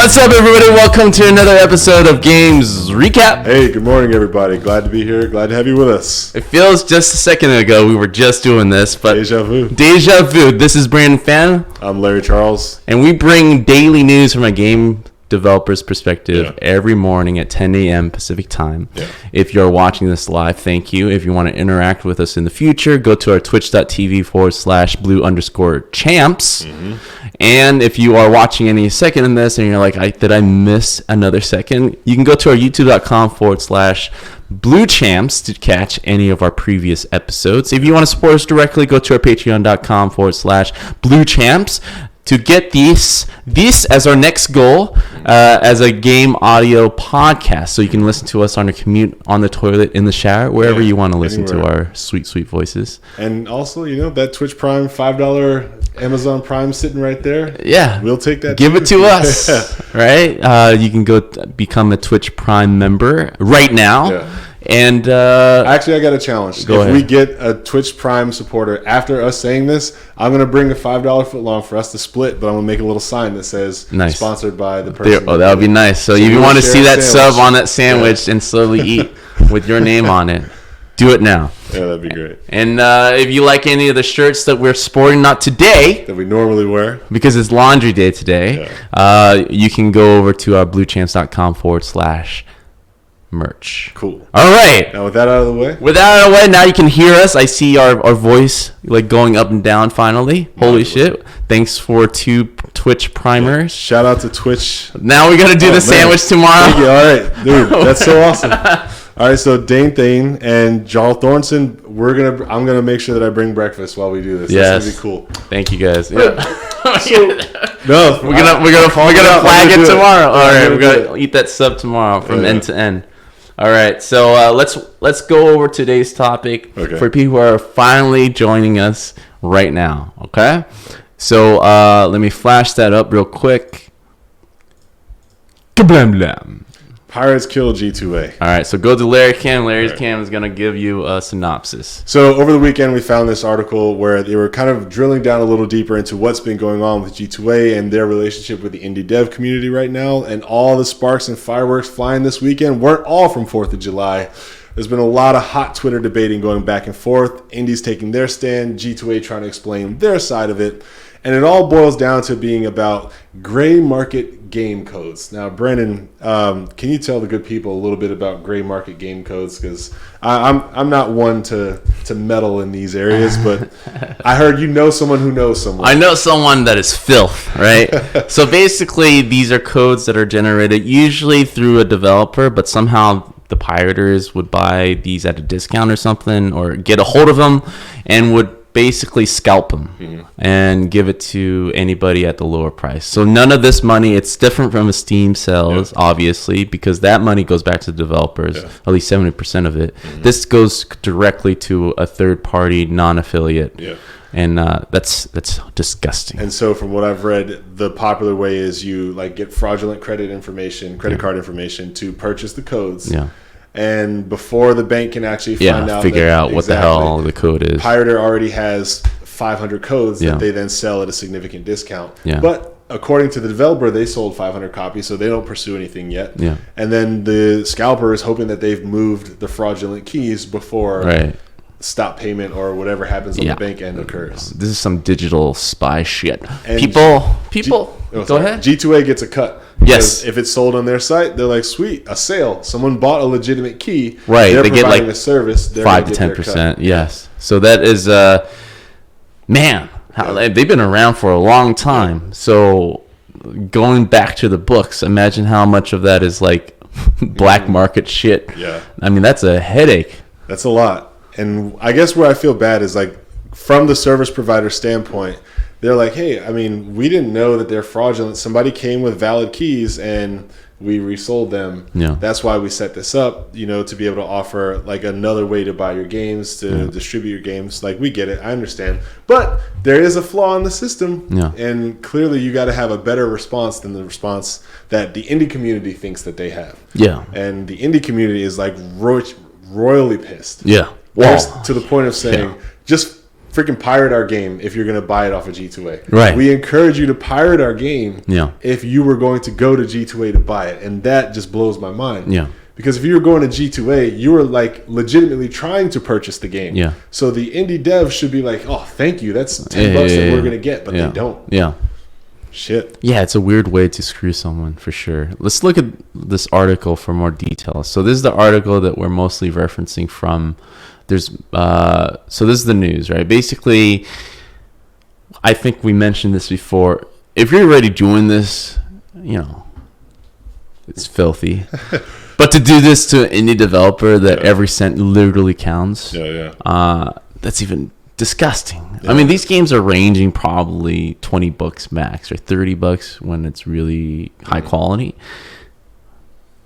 What's up, everybody? Welcome to another episode of Games Recap. Hey, good morning, everybody. Glad to be here. Glad to have you with us. It feels just a second ago we were just doing this, but Deja vu. Deja vu. This is Brandon Fan. I'm Larry Charles. And we bring daily news from a game developer's perspective every morning at 10 a.m. Pacific time. Yeah. If you're watching this live, thank you. If you want to interact with us in the future, go to our twitch.tv/blue_champs. Mm-hmm. And if you are watching any second in this and you're like, did I miss another second? You can go to our youtube.com/blue_champs to catch any of our previous episodes. If you want to support us directly, go to our patreon.com/blue_champs. To get this as our next goal, as a game audio podcast, so you can listen to us on your commute, on the toilet, in the shower, wherever you want to listen to our sweet, sweet voices. And also, that Twitch Prime $5 Amazon Prime sitting right there. Yeah, we'll take that. Give it to us, right? You can go become a Twitch Prime member right now. Yeah. And actually, I got a challenge. If we get a Twitch Prime supporter after us saying this, I'm going to bring a $5 footlong for us to split, but I'm going to make a little sign that says sponsored by the person. That would be nice. So if you want to see that sub on that sandwich and slowly eat with your name on it, do it now. Yeah, that'd be great. And if you like any of the shirts that we're sporting, not today, that we normally wear, because it's laundry day today, you can go over to our bluechamps.com/merch. Cool. All right. Now with that out of the way. Now you can hear us. I see our voice like going up and down finally. Holy shit. Thanks for 2 Twitch primers. Yeah. Shout out to Twitch. Now we got to do the sandwich tomorrow. Thank you. All right. Dude, that's so awesome. All right, so Dane Thane and Jarl Thornton, I'm gonna make sure that I bring breakfast while we do this. Yes. That's gonna be cool. Thank you guys. Yeah. We're gonna flag it tomorrow. All right, we're gonna eat that sub tomorrow from end to end. All right, so let's go over today's topic for people who are finally joining us right now. Okay, so let me flash that up real quick. Kablam blam. Pirates kill G2A. All right, so go to Larry Cam. Larry's Cam is going to give you a synopsis. So over the weekend, we found this article where they were kind of drilling down a little deeper into what's been going on with G2A and their relationship with the indie dev community right now. And all the sparks and fireworks flying this weekend weren't all from 4th of July. There's been a lot of hot Twitter debating going back and forth. Indies taking their stand, G2A trying to explain their side of it. And it all boils down to being about gray market game codes. Now, Brandon, can you tell the good people a little bit about gray market game codes? Because I'm not one to meddle in these areas, but I heard you know someone who knows someone. I know someone that is filth, right? So basically, these are codes that are generated usually through a developer, but somehow the pirators would buy these at a discount or something, or get a hold of them and would basically scalp them and give it to anybody at the lower price. So none of this money, it's different from a Steam sales, obviously, because that money goes back to the developers, at least 70% of it. This goes directly to a third-party non-affiliate. And that's disgusting. And so from what I've read, the popular way is you get fraudulent credit card information to purchase the codes. And before the bank can actually figure out what the hell the code is, Pirater already has 500 codes that they then sell at a significant discount. But according to the developer, they sold 500 copies, so they don't pursue anything yet. And then the scalper is hoping that they've moved the fraudulent keys before stop payment or whatever happens on the bank end occurs. This is some digital spy shit. And people. Go ahead. G2A gets a cut. Yes. If it's sold on their site, they're like, sweet, a sale. Someone bought a legitimate key. Right. They're they get a service. 5 to 10%. Yes. So that is, they've been around for a long time. So going back to the books, imagine how much of that is black market shit. Yeah. I mean, that's a headache. That's a lot. And I guess where I feel bad is from the service provider standpoint, they're like, hey, I mean, we didn't know that they're fraudulent. Somebody came with valid keys and we resold them. That's why we set this up, to be able to offer another way to buy your games, to distribute your games. We get it. I understand. But there is a flaw in the system. And clearly you got to have a better response than the response that the indie community thinks that they have. And the indie community is royally pissed. Well, to the point of saying, just freaking pirate our game if you're going to buy it off of G2A. Right. We encourage you to pirate our game Yeah. if you were going to go to G2A to buy it. And that just blows my mind. Yeah. Because if you were going to G2A, you were like legitimately trying to purchase the game. Yeah. So the indie dev should be like, oh, thank you. That's $10 that we're going to get. But they don't. Yeah. Shit. Yeah, it's a weird way to screw someone for sure. Let's look at this article for more details. So this is the article that we're mostly referencing from. There's so this is the news, right? Basically, I think we mentioned this before. If you're already doing this, it's filthy. But to do this to an indie developer that every cent literally counts, that's even disgusting. I mean, these games are ranging probably $20 max or $30 when it's really high quality.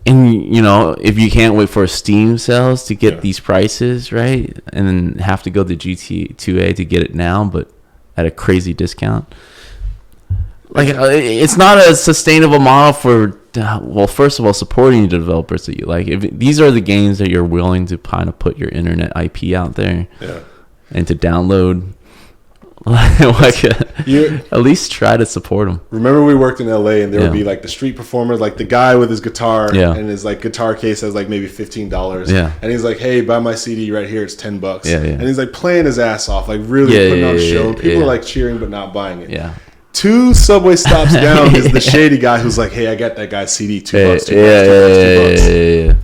And if you can't wait for Steam sales to get these prices, right, and then have to go to G2A to get it now, but at a crazy discount, like it's not a sustainable model for. Well, first of all, supporting the developers that you like. If these are the games that you're willing to kind of put your internet IP out there. Yeah. And to download, at least try to support them. Remember, we worked in LA, and there would be like the street performers, like the guy with his guitar, and his like guitar case has like maybe $15. Yeah. And he's like, "Hey, buy my CD right here. It's $10." Yeah. And he's like playing his ass off, like really putting on a show. And people are like cheering but not buying it. Yeah. 2 subway stops down is the shady guy who's like, "Hey, I got that guy's CD. $2.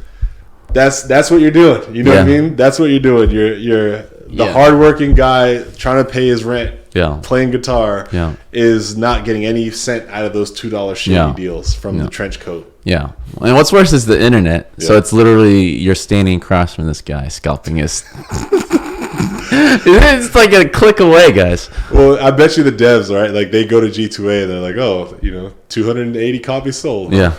That's what you're doing. You know what I mean? That's what you're doing. You're the hardworking guy trying to pay his rent, playing guitar, is not getting any cent out of those $2 shady deals from the trench coat. Yeah. And what's worse is the internet. So it's literally you're standing across from this guy scalping his. It's like a click away, guys. Well, I bet you the devs, right? Like they go to G2A and they're like, oh, 280 copies sold. Yeah,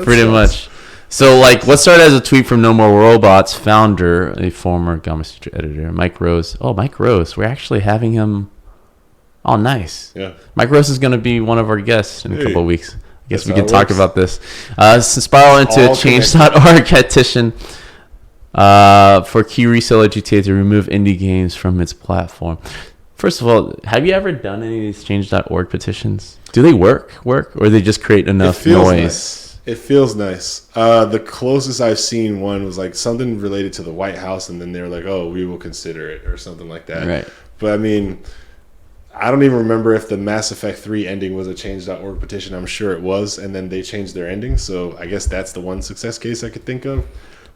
pretty much. So, like, what started as a tweet from No More Robots founder, a former Gamma Sutra editor, Mike Rose. Oh, Mike Rose. We're actually having him. Oh, nice. Yeah. Mike Rose is going to be one of our guests in a couple of weeks. I guess we can talk about this. Spiral into a change.org petition for key reseller GTA to remove indie games from its platform. First of all, have you ever done any of these change.org petitions? Do they work, or they just create enough noise? Nice. It feels nice. The closest I've seen one was like something related to the White House, and then they were like, "Oh, we will consider it," or something like that. Right. But I mean, I don't even remember if the Mass Effect 3 ending was a change.org petition. I'm sure it was, and then they changed their ending. So I guess that's the one success case I could think of.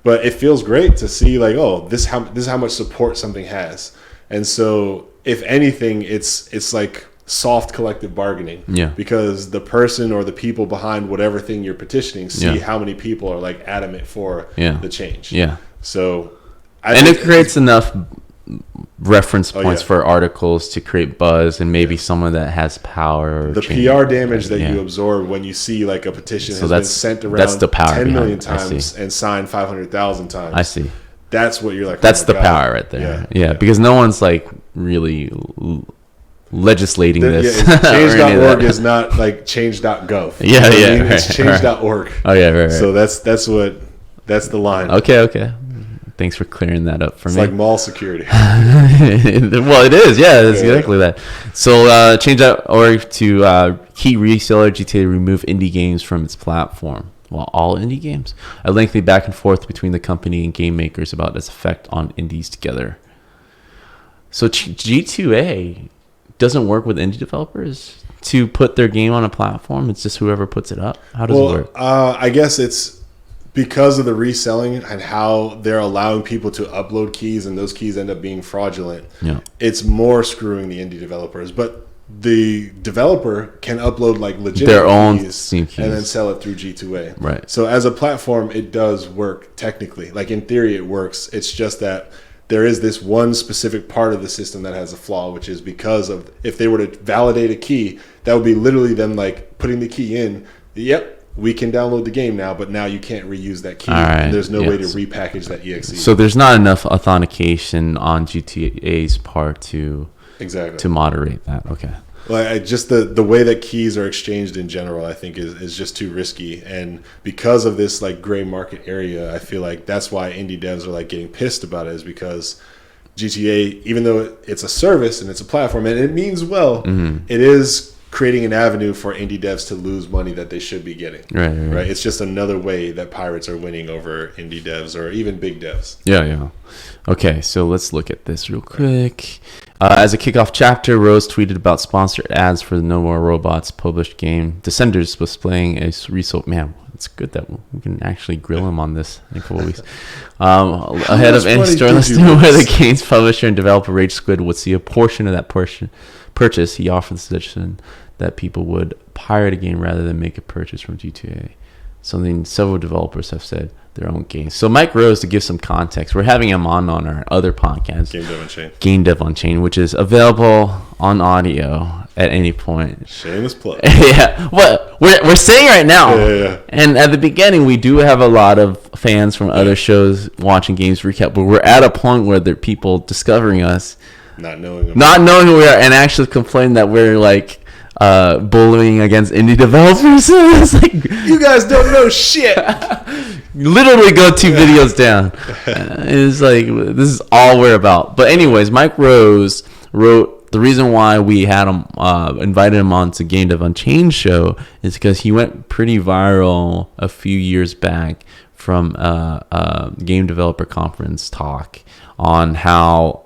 But it feels great to see like, oh, this is how much support something has. And so if anything, it's like soft collective bargaining, because the person or the people behind whatever thing you're petitioning see how many people are like adamant for the change. So it creates enough reference points for articles to create buzz, and maybe someone that has power. The PR damage that you absorb when you see like a petition has been sent around 10 million times and signed 500,000 times. I see. That's what you're like. That's the power right there. Yeah, because no one's like really legislating this. Change.org is not like change.gov. It's change.org. Oh yeah, right. So that's the line. Okay. Thanks for clearing that up for me. It's like mall security. Well, it is. Yeah, it's exactly that. So change.org to key reseller GTA remove indie games from its platform. Well, all indie games. A lengthy back and forth between the company and game makers about its effect on indies together. So G2A doesn't work with indie developers to put their game on a platform. It's just whoever puts it up. How does it work? I guess it's because of the reselling and how they're allowing people to upload keys, and those keys end up being fraudulent. It's more screwing the indie developers. But the developer can upload like legitimate their own keys and then sell it through G2A. Right. So as a platform, it does work technically. Like in theory, it works. It's just that there is this one specific part of the system that has a flaw, which is because of if they were to validate a key, that would be literally them like putting the key in. Yep, we can download the game now, but now you can't reuse that key. And there's no way to repackage that EXE. So there's not enough authentication on GTA's part to moderate that. Okay. Like just the way that keys are exchanged in general, I think is just too risky. And because of this like gray market area, I feel like that's why indie devs are like getting pissed about it, is because GTA, even though it's a service and it's a platform and it means well, Mm-hmm. it is creating an avenue for indie devs to lose money that they should be getting. Right. It's just another way that pirates are winning over indie devs or even big devs. Yeah. Okay, so let's look at this real quick. As a kickoff chapter, Rose tweeted about sponsored ads for the No More Robots published game. Descenders displaying a result. Man, it's good that we can actually grill him on this in a couple weeks. Ahead of any store listing where the game's publisher and developer Rage Squid would see a portion of that purchase. He offered the suggestion that people would pirate a game rather than make a purchase from G2A. Something several developers have said their own games. So Mike Rose, to give some context, we're having him on our other podcast, Game Dev Unchained, which is available on audio at any point. Shameless plug. Yeah, well, we're saying right now. Yeah. And at the beginning, we do have a lot of fans from other shows watching Games Recap, but we're at a point where there are people discovering us, not knowing who we are, and actually complaining that we're like bullying against indie developers. It's like, you guys don't know shit. Literally go 2 videos down. It's like, this is all we're about. But anyways, Mike Rose wrote, the reason why we had him invited him on to Game Dev Unchained show is because he went pretty viral a few years back from a game developer conference talk on how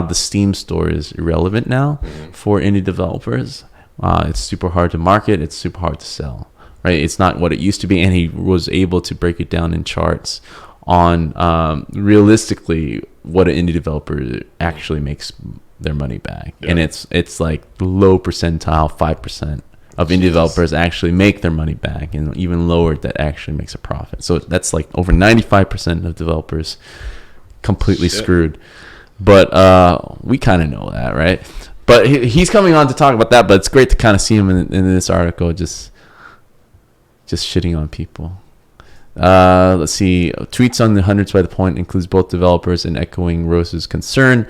the Steam store is irrelevant now for indie developers. It's super hard to market. It's super hard to sell. Right? It's not what it used to be, and he was able to break it down in charts on realistically what an indie developer actually makes their money back, and it's like low percentile, 5% of indie developers actually make their money back, and even lower that actually makes a profit. So that's like over 95% of developers completely screwed. But we kind of know that, right? But he's coming on to talk about that. But it's great to kind of see him in this article, just shitting on people. Let's see. Tweets on the Hundreds by the Point includes both developers and echoing Rose's concern.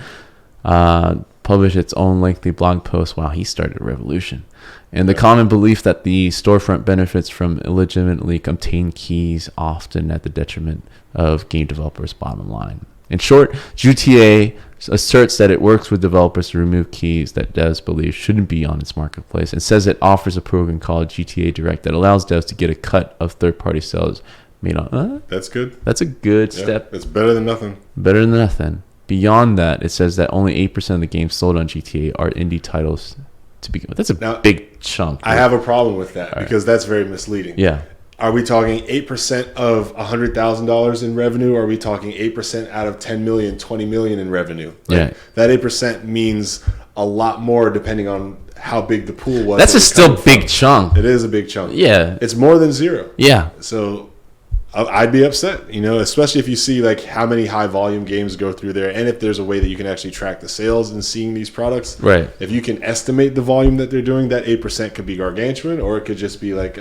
Published its own lengthy blog post. Wow, he started a revolution. And the common belief that the storefront benefits from illegitimately obtained keys, often at the detriment of game developers' bottom line. In short, GTA asserts that it works with developers to remove keys that devs believe shouldn't be on its marketplace, and says it offers a program called GTA Direct that allows devs to get a cut of third-party sales made on. That's good. That's a good step. It's better than nothing. Better than nothing. Beyond that, it says that only 8% of the games sold on GTA are indie titles to begin with. That's a big chunk. I have a problem with that because that's very misleading. Yeah. Are we talking 8% of $100,000 in revenue? Or are we talking 8% out of 10 million, 20 million in revenue? Like, that 8% means a lot more depending on how big the pool was. That's a still big chunk. It is a big chunk. Yeah. It's more than zero. Yeah. So I'd be upset, especially if you see like how many high volume games go through there, and if there's a way that you can actually track the sales and seeing these products. Right. If you can estimate the volume that they're doing, that 8% could be gargantuan, or it could just be like,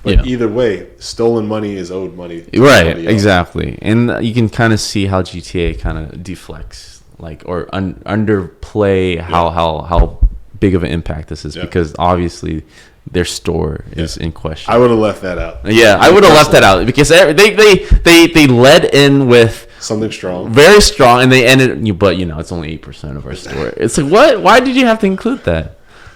But either way, stolen money is owed money. Right, exactly. And you can kind of see how GTA kind of deflects, like, or underplay how big of an impact this is, because obviously their store is in question. I would have left that out. Yeah, I would have left that out because they led in with something strong, very strong, and they ended. But it's only 8% of our store. It's like, what? Why did you have to include that?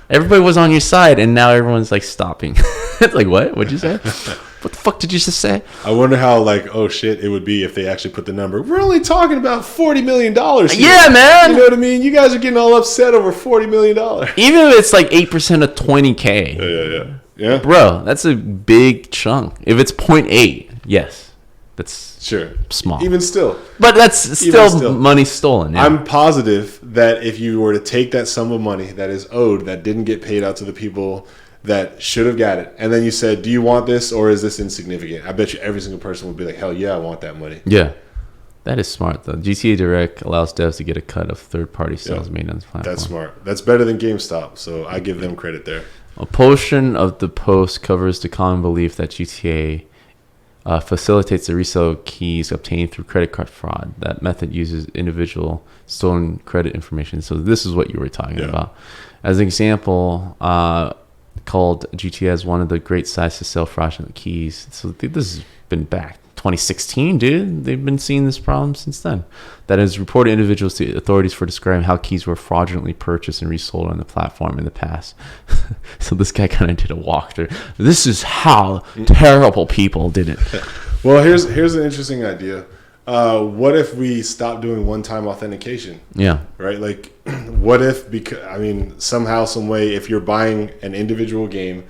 Everybody was on your side, and now everyone's like stopping. It's like, what? What'd you say? What the fuck did you just say? I wonder how it would be if they actually put the number. We're only talking about $40 million here. Yeah, man. You know what I mean? You guys are getting all upset over $40 million. Even if it's like 8% of 20K. Yeah. Bro, that's a big chunk. If it's 0.8, yes. That's small. Even still. But that's still money stolen. Yeah. I'm positive that if you were to take that sum of money that is owed, that didn't get paid out to the people that should have got it, and then you said, do you want this or is this insignificant? I bet you every single person would be like, hell yeah, I want that money. Yeah. That is smart, though. GTA Direct allows devs to get a cut of third-party sales made on the platform. That's smart. That's better than GameStop, so I give them credit there. A portion of the post covers the common belief that GTA facilitates the resale of keys obtained through credit card fraud. That method uses individual stolen credit information. So this is what you were talking about. As an example, called GTA as one of the great sites to sell fraudulent keys. So this has been back 2016, dude. They've been seeing this problem since then. That has reported individuals to authorities for describing how keys were fraudulently purchased and resold on the platform in the past. So this guy kind of did a walkthrough. This is how terrible people did it. Well, here's an interesting idea. What if we stop doing one-time authentication? Yeah. Right? Like, what if, somehow, some way, if you're buying an individual game,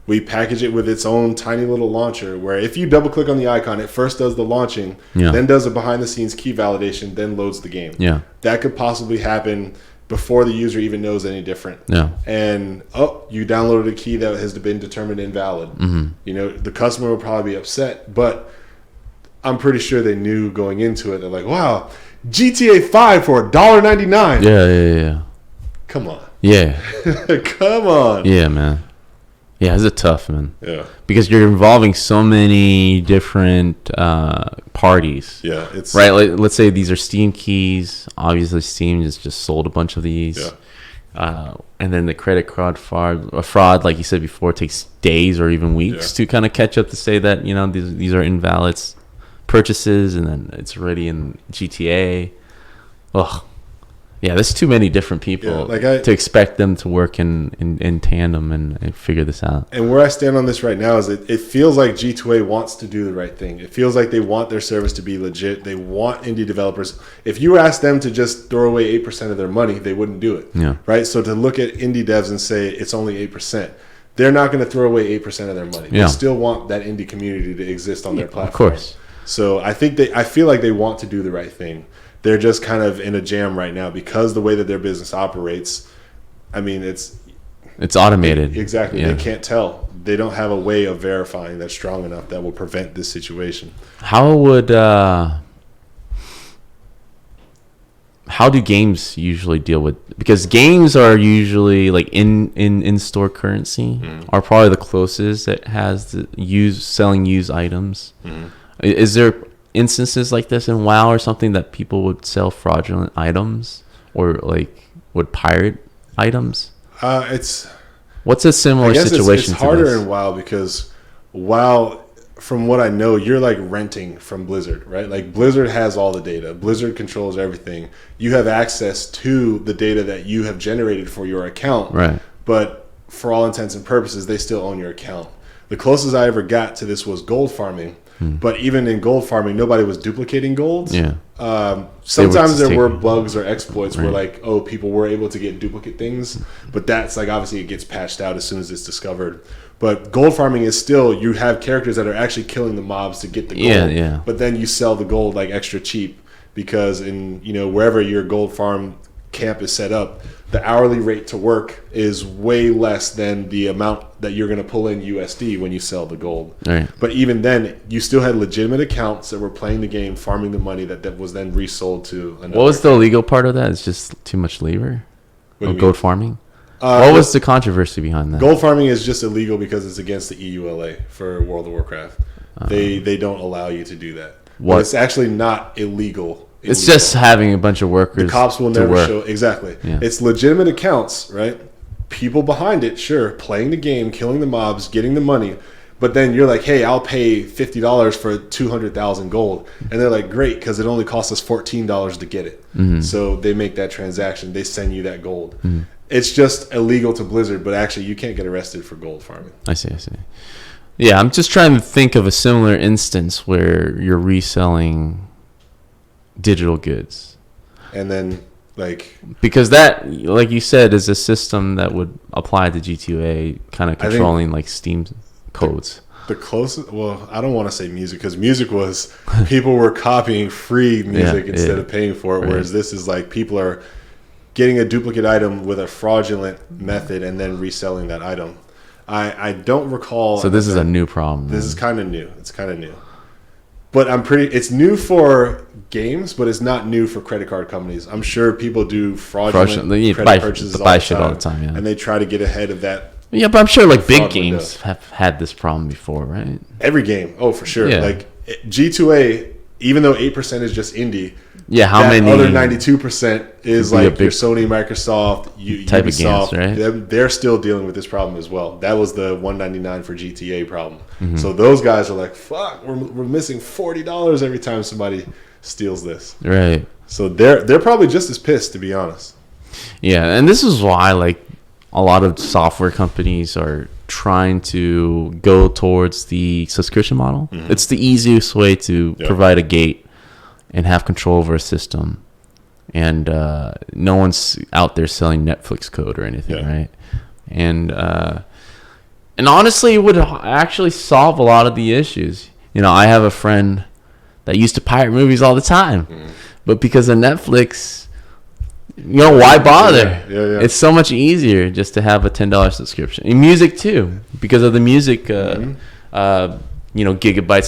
we package it with its own tiny little launcher where if you double click on the icon, it first does the launching, then does a behind the scenes key validation, then loads the game. Yeah. That could possibly happen before the user even knows any different. Yeah. And, you downloaded a key that has been determined invalid. Mm-hmm. The customer will probably be upset, but I'm pretty sure they knew going into it. They're like, wow, GTA 5 for $1.99. Yeah. Come on. Yeah. Come on. Yeah, man. Yeah, it's a tough, man. Yeah. Because you're involving so many different parties. Yeah. It's right. Let's say these are Steam keys. Obviously, Steam just sold a bunch of these. Yeah. And then the credit card fraud, like you said before, takes days or even weeks to kind of catch up to say that, these are invalid purchases, and then it's already in GTA. Ugh. Yeah, there's too many different people to expect them to work in tandem and figure this out. And where I stand on this right now is it feels like G2A wants to do the right thing. It feels like they want their service to be legit. They want indie developers. If you ask them to just throw away 8% of their money, they wouldn't do it. Yeah. Right? So to look at indie devs and say it's only 8%, they're not going to throw away 8% of their money. Yeah. They still want that indie community to exist on their platform. Of course. So I feel like they want to do the right thing. They're just kind of in a jam right now because the way that their business operates. I mean, it's automated. Exactly. Yeah. They can't tell. They don't have a way of verifying that's strong enough that will prevent this situation. How do games usually deal with, because games are usually like in-store currency are probably the closest that has selling used items. Is there instances like this in WoW or something that people would sell fraudulent items or like would pirate items? What's a similar situation? It's harder in WoW because WoW, from what I know, you're like renting from Blizzard, right? Like Blizzard has all the data. Blizzard controls everything. You have access to the data that you have generated for your account. Right. But for all intents and purposes, they still own your account. The closest I ever got to this was gold farming. But even in gold farming, nobody was duplicating golds. Yeah. Sometimes there were bugs or exploits where like, people were able to get duplicate things. But that's like, obviously it gets patched out as soon as it's discovered. But gold farming is still, you have characters that are actually killing the mobs to get the gold. Yeah. But then you sell the gold like extra cheap because in, wherever your gold farm camp is set up, the hourly rate to work is way less than the amount that you're going to pull in USD when you sell the gold. Right. But even then, you still had legitimate accounts that were playing the game, farming the money that was then resold to another. What was the illegal part of that? It's just too much labor? Gold farming? What was the controversy behind that? Gold farming is just illegal because it's against the EULA for World of Warcraft. They don't allow you to do that. But it's actually not illegal. It's just having a bunch of workers. The cops will never show. Exactly. Yeah. It's legitimate accounts, right? People behind it, sure, playing the game, killing the mobs, getting the money. But then you're like, hey, I'll pay $50 for 200,000 gold. And they're like, great, because it only costs us $14 to get it. Mm-hmm. So they make that transaction. They send you that gold. Mm-hmm. It's just illegal to Blizzard, but actually you can't get arrested for gold farming. I see. Yeah, I'm just trying to think of a similar instance where you're reselling digital goods. And then, because that, like you said, is a system that would apply to G2A, kind of controlling like Steam codes. The closest, I don't want to say music, because music was people were copying free music instead of paying for it, right. Whereas this is like people are getting a duplicate item with a fraudulent method and then reselling that item. I don't recall. So this is a new problem. This is kind of new. It's kind of new. But it's new for games, but it's not new for credit card companies. I'm sure people do fraudulent credit purchases all the time. Yeah. And they try to get ahead of that. Yeah, but I'm sure like big games have had this problem before, right? Every game. Oh, for sure. Yeah. Like G2A even though 8% is just indie, how that many other 92% is like your Sony, Microsoft, type Ubisoft. of games, right? They're still dealing with this problem as well. That was the $199 for GTA problem. Mm-hmm. So those guys are like, fuck, we're missing $40 every time somebody steals this. Right. So they're probably just as pissed, to be honest. Yeah, and this is why like a lot of software companies are trying to go towards the subscription model. Mm-hmm. It's the easiest way to provide a gate and have control over a system. And no one's out there selling Netflix code or anything, right? And honestly, it would actually solve a lot of the issues. You know, I have a friend that used to pirate movies all the time. Mm-hmm. But because of Netflix, you know, why bother? Yeah. It's so much easier just to have a $10 subscription. In music, too. Because of the music, gigabytes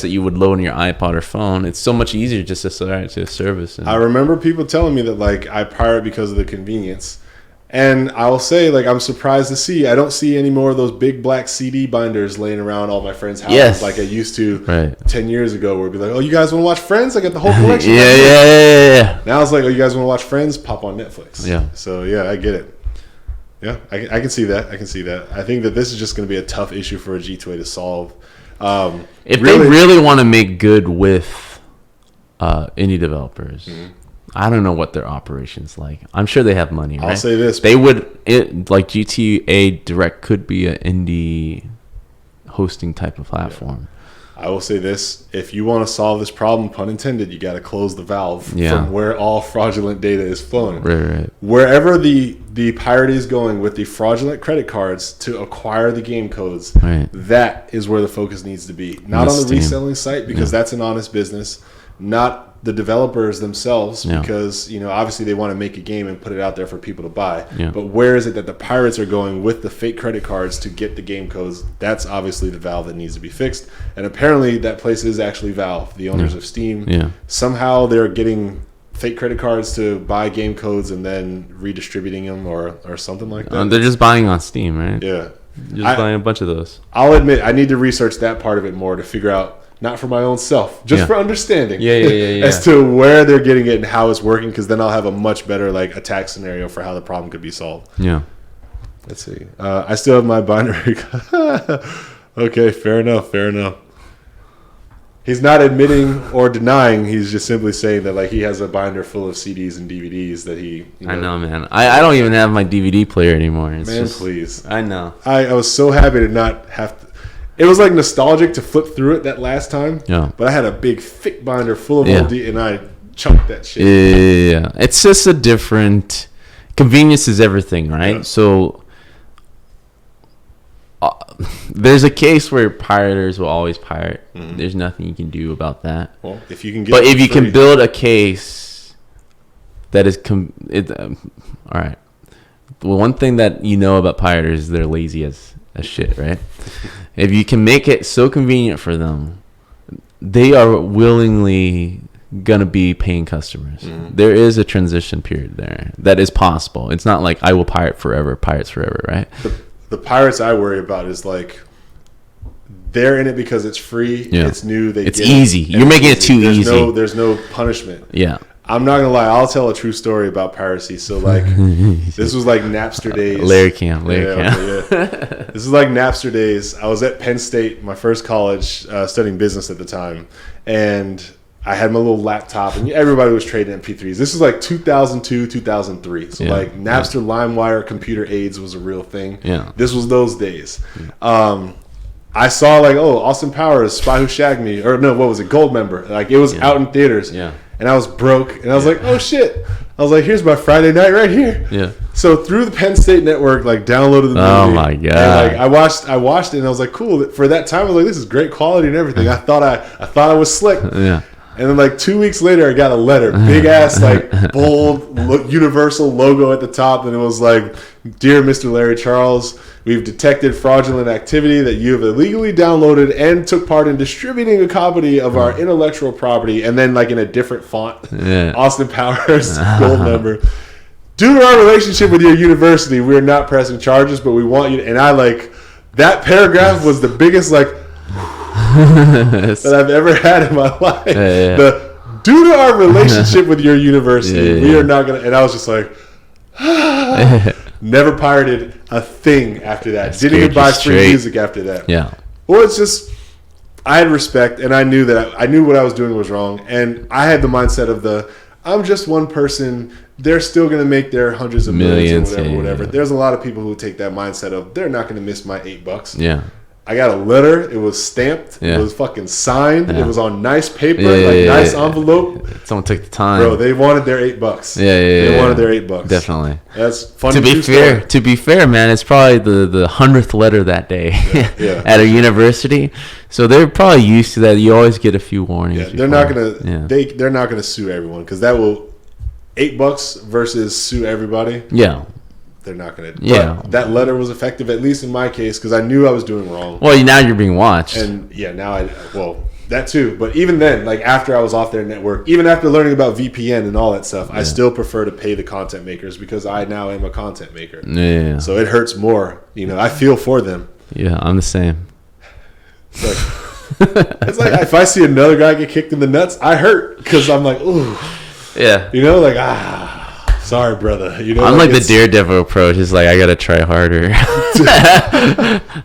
that you would load in your iPod or phone, it's so much easier just to subscribe to a service. I remember people telling me that, like, I pirate because of the convenience. And I will say, like, I'm surprised to see, I don't see any more of those big black CD binders laying around all my friends' houses like I used to 10 years ago, where it'd be like, oh, you guys want to watch Friends? I got the whole collection. Yeah. Now it's like, oh, you guys want to watch Friends? Pop on Netflix. Yeah. So, yeah, I get it. Yeah, I can see that. I think that this is just going to be a tough issue for a G2A to solve. If they really want to make good with indie developers, mm-hmm. I don't know what their operation's like. I'm sure they have money, right? I'll say this. They would, like G2A Direct could be an indie hosting type of platform. Yeah. I will say this. If you want to solve this problem, pun intended, you got to close the valve from where all fraudulent data is flowing. Right. Wherever the pirate is going with the fraudulent credit cards to acquire the game codes, that is where the focus needs to be. Not on the reselling site, because that's an honest business. Not the developers themselves, because obviously they want to make a game and put it out there for people to buy. But where is it that the pirates are going with the fake credit cards to get the game codes? That's obviously the valve that needs to be fixed. And apparently that place is actually Valve, the owners of Steam. Somehow they're getting fake credit cards to buy game codes and then redistributing them or something like that. They're just buying on Steam, right? Yeah. Just buying a bunch of those. I'll admit, I need to research that part of it more to figure out, not for my own self, just for understanding as to where they're getting it and how it's working, because then I'll have a much better attack scenario for how the problem could be solved. Yeah. Let's see. I still have my binary. Okay, fair enough. He's not admitting or denying. He's just simply saying that he has a binder full of CDs and DVDs that he. I know, man. I don't even have my DVD player anymore. Please. I know. I was so happy to not have to. It was nostalgic to flip through it that last time. Yeah. But I had a big thick binder full of old and I chunked that shit. Yeah. It's just a different. Convenience is everything, right? Yeah. So there's a case where pirators will always pirate. Mm-hmm. There's nothing you can do about that. Well, if you can get, but if you can build a case that is all right. Well, one thing that you know about pirators is they're lazy as shit, right? If you can make it so convenient for them, they are willingly gonna be paying customers. Mm-hmm. There is a transition period there that is possible. It's not like I will pirate forever, pirates forever, right? The pirates I worry about is they're in it because it's free, it's new, it's easy. You're making it too easy. There's no punishment. Yeah. I'm not gonna lie. I'll tell a true story about piracy. So this was Napster days. Larry Cam. This is Napster days. I was at Penn State, my first college, studying business at the time, and I had my little laptop, and everybody was trading MP3s. This was 2002, 2003. So Napster, LimeWire, computer aids was a real thing. Yeah. This was those days. Yeah. I saw Austin Powers, Spy Who Shagged Me, or no, what was it? Goldmember. It was out in theaters. Yeah. And I was broke, and I was oh shit! I was here's my Friday night right here. Yeah. So through the Penn State network, downloaded the movie. Oh my god! And, I watched it, and I was cool. For that time, I was this is great quality and everything. I thought I was slick. Yeah. And then 2 weeks later, I got a letter, big ass bold universal logo at the top, and it was "Dear Mr. Larry Charles, we've detected fraudulent activity that you have illegally downloaded and took part in distributing a copy of our intellectual property," and then in a different font, Austin Powers, Goldmember. Due to our relationship with your university, we are not pressing charges, but we want you to, and that paragraph was the biggest that I've ever had in my life. due to our relationship with your university, we are not going to. And I was just like, never pirated a thing after that. Didn't even buy free music after that. Yeah. Well, it's just, I had respect, and I knew that I knew what I was doing was wrong. And I had the mindset of I'm just one person. They're still going to make their hundreds of millions or whatever. There's a lot of people who take that mindset of they're not going to miss my $8. Yeah. I got a letter. It was stamped. Yeah. It was fucking signed. Yeah. It was on nice paper, nice envelope. Someone took the time. Bro, they wanted their $8. Yeah. They wanted their $8. Definitely. That's funny. To be fair, man, it's probably the 100th letter that day at a university. So they're probably used to that. You always get a few warnings. Yeah, they're not gonna. They're not gonna sue everyone because that will $8 versus sue everybody. Yeah. They're not going to. Yeah. But that letter was effective, at least in my case, because I knew I was doing wrong. Well, now you're being watched. And now that too. But even then, like after I was off their network, even after learning about VPN and all that stuff, I still prefer to pay the content makers because I now am a content maker. Yeah. So it hurts more. I feel for them. Yeah, I'm the same. It's like if I see another guy get kicked in the nuts, I hurt because I'm like, ooh. Yeah. Sorry, brother. I'm like the Daredevil approach. It's like, I got to try harder.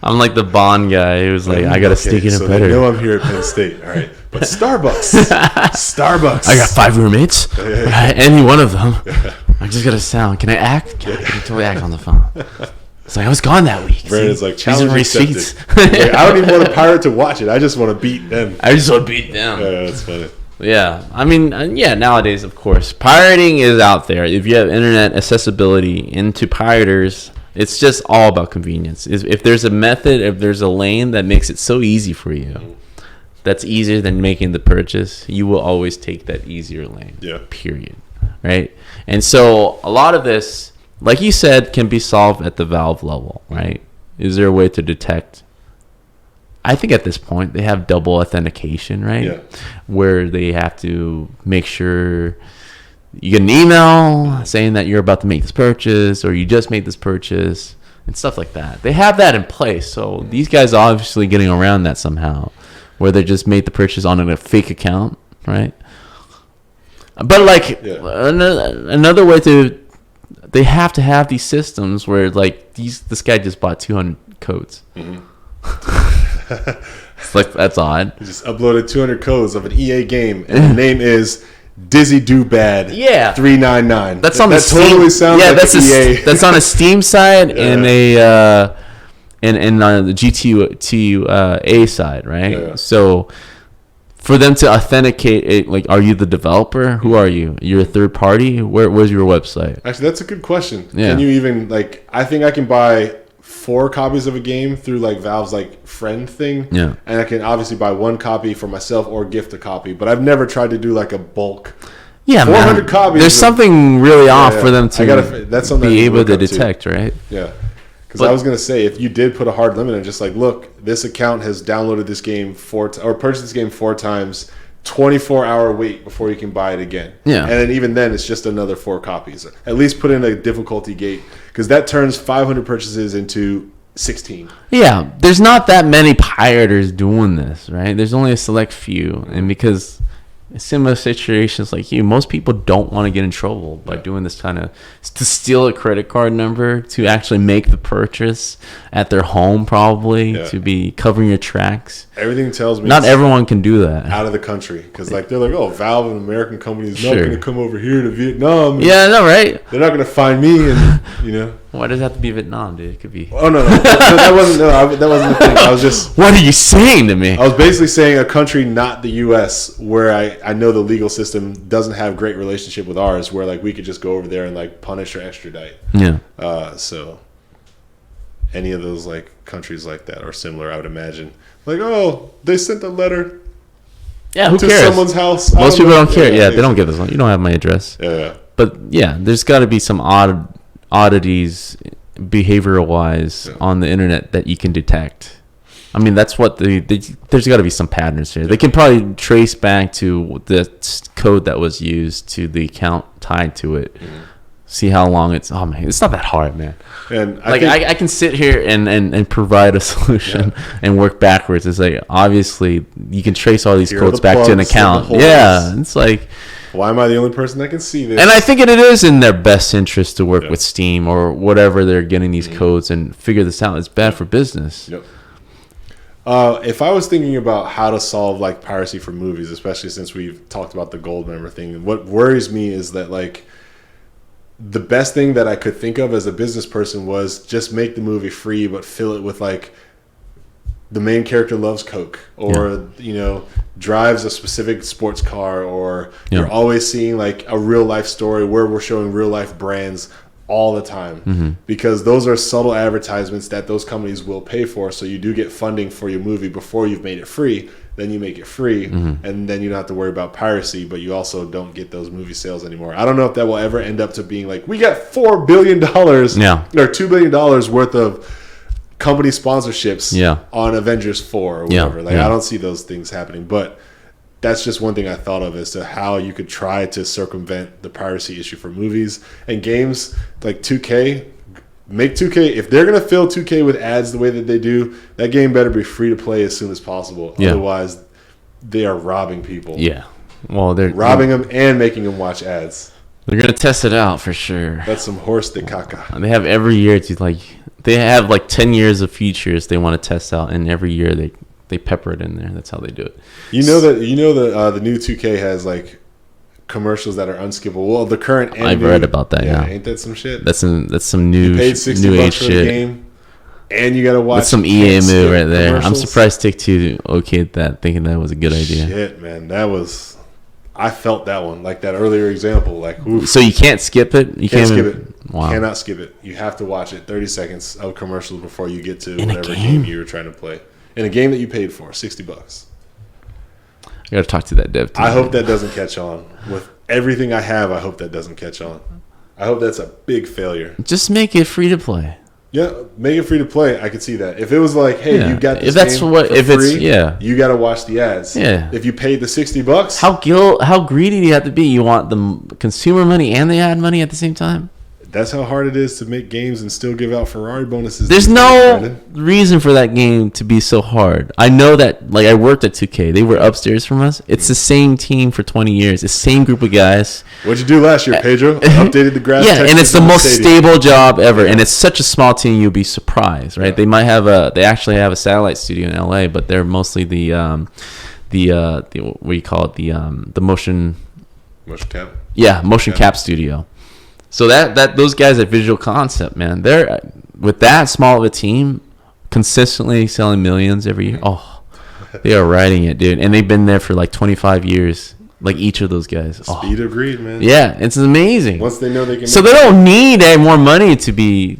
I'm like the Bond guy who's like, I got to sneak in better. They know I'm here at Penn State. All right. But Starbucks. I got 5 roommates. Any one of them. I just got to sound. Can I act? I can totally act on the phone. It's like, I was gone that week. Brandon's like, challenge receipts. I don't even want a pirate to watch it. I just want to beat them. I just want to beat them. Yeah, that's funny. Yeah, I mean, nowadays, of course, pirating is out there. If you have internet accessibility into pirators, it's just all about convenience. If there's a method, if there's a lane that makes it so easy for you, that's easier than making the purchase, you will always take that easier lane. Yeah. Period. Right? And so a lot of this, like you said, can be solved at the Valve level, right? Is there a way to detect? I think at this point they have double authentication, right? Yeah. Where they have to make sure you get an email saying that you're about to make this purchase or you just made this purchase and stuff like that. They have that in place. So these guys are obviously getting around that somehow, where they just made the purchase on a fake account, right? But another way they have to have these systems where like this guy just bought 200 codes. Mm-hmm. It's like, that's odd. He just uploaded 200 codes of an EA game, and the name is Dizzy Do Bad. 399. That's on the Steam. Totally sounds like EA. That's on a Steam side and on the G2A side, right? Yeah. So for them to authenticate it, like, are you the developer? Who are you? You're a third party? Where's your website? Actually, that's a good question. Yeah. Can you even I think I can buy 4 copies of a game through Valve's friend thing. Yeah. And I can obviously buy 1 copy for myself or gift a copy, but I've never tried to do a bulk. 400 copies. There's something really off for them to that's something be able to detect, right? Yeah. Because I was going to say, if you did put a hard limit and just look, this account has downloaded this game or purchased this game 4 times, 24-hour wait before you can buy it again. Yeah. And then even then, it's just another 4 copies. At least put in a difficulty gate, because that turns 500 purchases into 16. Yeah, there's not that many pirators doing this, right? There's only a select few. And because in similar situations like you, most people don't want to get in trouble by doing this kind of, to steal a credit card number, to actually make the purchase at their home, probably, to be covering your tracks. Everything tells me not everyone can do that. Out of the country. Because they're like, oh, Valve, an American company, is not going to come over here to Vietnam. Yeah, I know, right? They're not going to find me, and, Why does it have to be Vietnam, dude? It could be. Oh, no. That wasn't the thing. I was just. What are you saying to me? I was basically saying a country, not the U.S., where I know the legal system doesn't have great relationship with ours, where we could just go over there and punish or extradite. Yeah. So any of those countries like that are similar, I would imagine. They sent a letter. Yeah, who to cares? Someone's house. Most people don't care. Yeah, they don't get this one. You don't have my address. Yeah. But yeah, there's got to be some oddities, behavioral wise, on the internet that you can detect. I mean, that's what there's got to be some patterns here. They can probably trace back to the code that was used to the account tied to it. Mm-hmm. See how long it's. Oh man, it's not that hard, man. And I can sit here and provide a solution and work backwards. It's like obviously you can trace all these codes back to an account. Yeah, it's like. Why am I the only person that can see this? And I think it is in their best interest to work with Steam or whatever they're getting these codes and figure this out. It's bad for business. Yep. If I was thinking about how to solve like piracy for movies, especially since we've talked about the gold member thing, what worries me is that like the best thing that I could think of as a business person was just make the movie free, but fill it with like the main character loves Coke or, you know, drives a specific sports car, or you're always seeing like a real life story where we're showing real life brands all the time, because those are subtle advertisements that those companies will pay for. So you do get funding for your movie before you've made it free. Then you make it free, and then you don't have to worry about piracy, but you also don't get those movie sales anymore. I don't know if that will ever end up to being like, we got $4 billion or $2 billion worth of company sponsorships on Avengers 4 or whatever. I don't see those things happening, but that's just one thing I thought of as to how you could try to circumvent the piracy issue for movies and games. Like 2K, make 2K, if they're going to fill 2K with ads the way that they do, that game better be free to play as soon as possible. Otherwise, they are robbing people. Well, they're robbing them and making them watch ads. They're going to test it out for sure. That's some horse de caca. They have every year to like, they have like 10 years of features they want to test out, and every year they pepper it in there. That's how they do it. You know that the new 2K has like commercials that are unskippable. Well, the current I've read about that. Yeah, ain't that some shit? That's some new you paid $60 new age for shit. The game, and you got to watch. That's some EA move right there. I'm surprised Take-Two okayed that, thinking that was a good idea. Shit, man, that was. I felt that one, like that earlier example. Like, oof. So you can't skip it. You can't skip it. Wow. Cannot skip it. You have to watch it 30 seconds of commercials before you get to whatever game you were trying to play. In a game that you paid for, $60. I gotta talk to that dev team. I hope that doesn't catch on. With everything I have, I hope that doesn't catch on. I hope that's a big failure. Just make it free to play. Yeah, make it free to play. I could see that. If it was like, hey, you got this if that's game what, for if free, it's you got to watch the ads. Yeah. If you paid the $60, how greedy do you have to be? You want the consumer money and the ad money at the same time? That's how hard it is to make games and still give out Ferrari bonuses. There's no reason for that game to be so hard. I know that, like, I worked at 2K. They were upstairs from us. It's the same team for 20 years. The same group of guys. What'd you do last year, Pedro? Updated the grass. Yeah, and it's the most stable job ever. And it's such a small team, you'll be surprised, right? They might have they actually have a satellite studio in LA, but they're mostly the what do you call it? The motion cap. Yeah, motion cap studio. So that those guys at Visual Concept, man, they're with that small of a team, consistently selling millions every year. Oh, they are riding it, dude, and they've been there for like 25 years, like each of those guys. Speed of greed, man. Yeah, it's amazing. Once they know they can. So they don't need any more money to be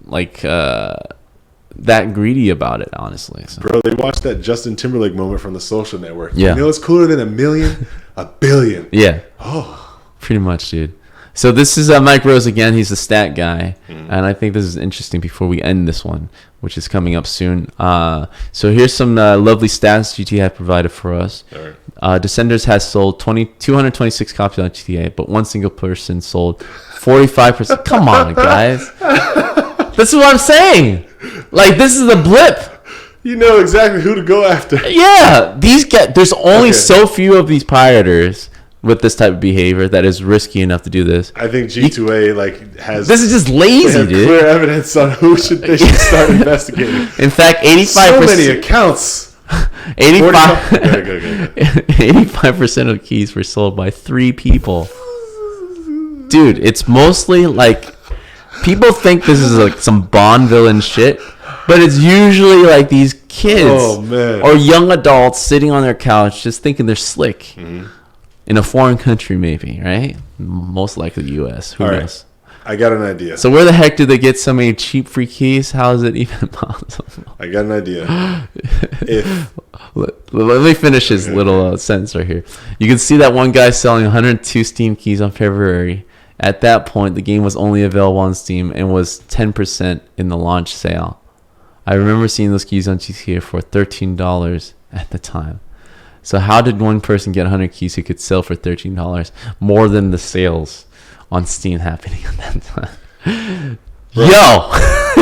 like that greedy about it, honestly. So. Bro, they watched that Justin Timberlake moment from The Social Network. Yeah. You know what's cooler than $1 million? $1 billion. Yeah. Oh. Pretty much, dude. So this is Mike Rose again. He's the stat guy, and I think this is interesting before we end this one, which is coming up soon. So here's some lovely stats GTA provided for us. All right. Descenders has sold 226 copies on GTA, but one single person sold 45%. Come on, guys. This is what I'm saying. Like, this is a blip. You know exactly who to go after. Yeah. These guys, there's only so few of these pirators with this type of behavior that is risky enough to do this. I think G2A has. This is just lazy, dude. Clear evidence on who they should start investigating. In fact, 85%. So many accounts. 85% of keys were sold by 3 people. Dude, it's mostly like people think this is like some Bond villain shit, but it's usually like these kids or young adults sitting on their couch just thinking they're slick. Mm-hmm. In a foreign country, maybe, right? Most likely the U.S. Who knows? I got an idea. So where the heck do they get so many cheap free keys? How is it even possible? I got an idea. Let me finish his little sentence right here. You can see that one guy selling 102 Steam keys on February. At that point, the game was only available on Steam and was 10% in the launch sale. I remember seeing those keys on GTA for $13 at the time. So how did one person get 100 keys who could sell for $13 more than the sales on Steam happening at that time. Yo,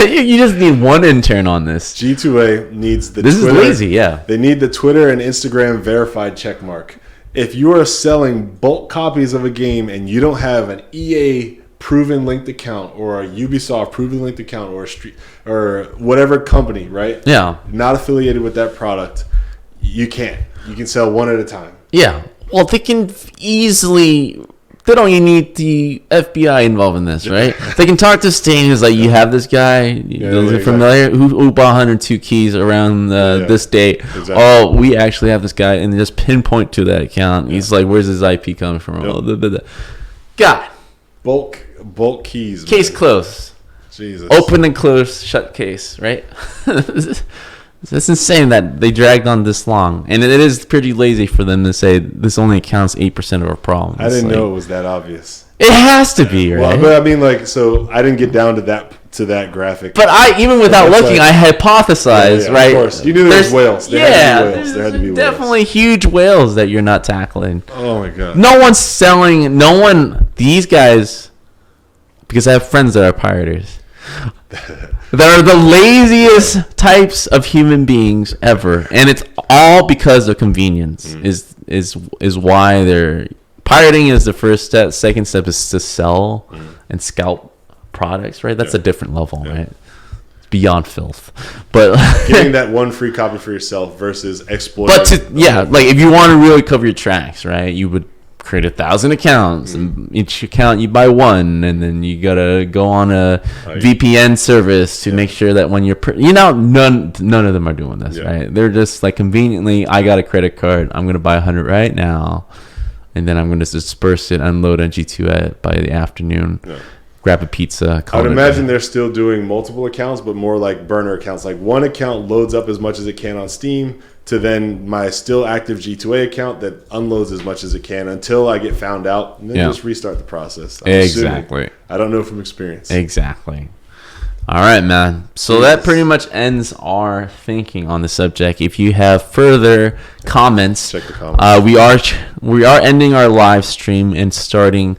you just need one intern on this. G2A needs the This Twitter, is lazy, yeah. They need the Twitter and Instagram verified check mark. If you are selling bulk copies of a game and you don't have an EA proven linked account or a Ubisoft proven linked account or a street or whatever company, right? Yeah. Not affiliated with that product, you can't. You can sell one at a time. Yeah. Well, they can easily. They don't even need the FBI involved in this, right? They can talk to Steam. It's like, you have this guy, you're familiar, exactly. who bought 102 keys around this date. Exactly. Oh, we actually have this guy, and they just pinpoint to that account. He's like, where's his IP coming from? Yep. God. Bulk keys. Case closed. Jesus. Open and closed, shut case, right? That's insane that they dragged on this long. And it is pretty lazy for them to say this only accounts 8% of our problem. I didn't know it was that obvious. It has to be, right? Well, but I mean, like, so I didn't get down to that graphic. But even without looking, I hypothesized, right? Of course. You knew there was whales. There had to be whales. There had to be definitely huge whales that you're not tackling. Oh, my God. No one's selling, these guys, because I have friends that are pirators, that are the laziest types of human beings ever, and it's all because of convenience. Is why they're pirating is the first step. Second step is to sell and scalp products, right? That's a different level, right? It's beyond filth. But getting that one free copy for yourself versus exploiting. But like if you want to really cover your tracks, right? You would create 1,000 accounts, and each account you buy one, and then you gotta go on a VPN service to make sure that when you're none of them are doing this, right? They're just like, conveniently, I got a credit card, I'm gonna buy 100 right now, and then I'm gonna disperse it, unload on G2A by the afternoon, grab a pizza. I would imagine they're still doing multiple accounts, but more like burner accounts. Like one account loads up as much as it can on Steam, to then my still active G2A account that unloads as much as it can until I get found out, and then just restart the process. Exactly. I don't know from experience. Exactly. All right, man. So that pretty much ends our thinking on the subject. If you have further comments, check the comments. We are ending our live stream and starting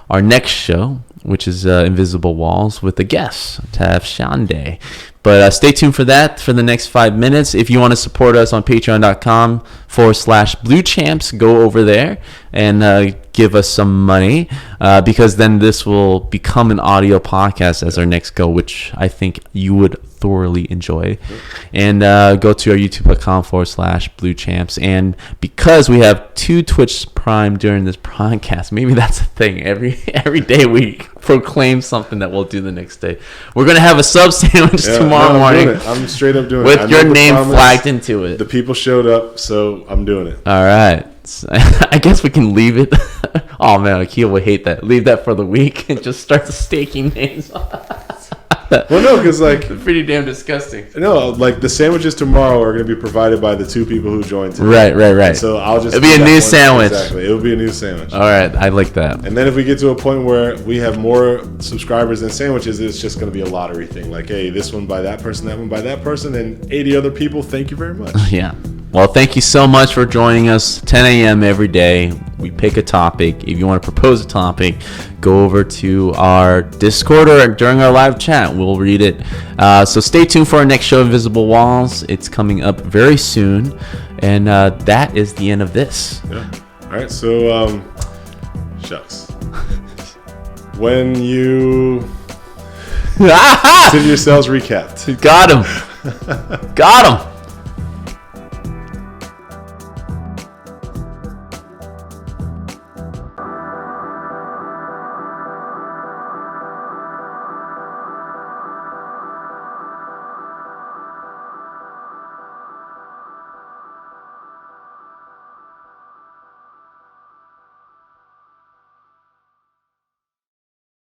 our next show, which is Invisible Walls, with a guest, Tav Shande. But stay tuned for that for the next 5 minutes. If you want to support us on patreon.com/Blue Champs, go over there and give us some money, because then this will become an audio podcast as our next go, which I think you would thoroughly enjoy. And go to our youtube.com/Blue Champs. And because we have 2 Twitch Prime during this podcast, maybe that's a thing. Every day we proclaim something that we'll do the next day. We're going to have a sub sandwich tomorrow morning. I'm straight up doing it. With your name flagged into it. The people showed up, so I'm doing it. All right. So, I guess we can leave it. Oh, man, Akil would hate that. Leave that for the week and just start staking names. Well, no, because like, it's pretty damn disgusting. No, like the sandwiches tomorrow are going to be provided by the 2 people who joined today. Right. And so I'll just. It'll be a new sandwich. Exactly, it'll be a new sandwich. All right, I like that. And then if we get to a point where we have more subscribers than sandwiches, it's just going to be a lottery thing. Like, hey, this one by that person, that one by that person, and 80 other people. Thank you very much. Yeah. Well, thank you so much for joining us. 10 a.m. every day. We pick a topic. If you want to propose a topic, go over to our Discord or during our live chat. We'll read it. So stay tuned for our next show, Invisible Walls. It's coming up very soon. And that is the end of this. Yeah. All right. So, shucks. When you did your sales recap. Got him.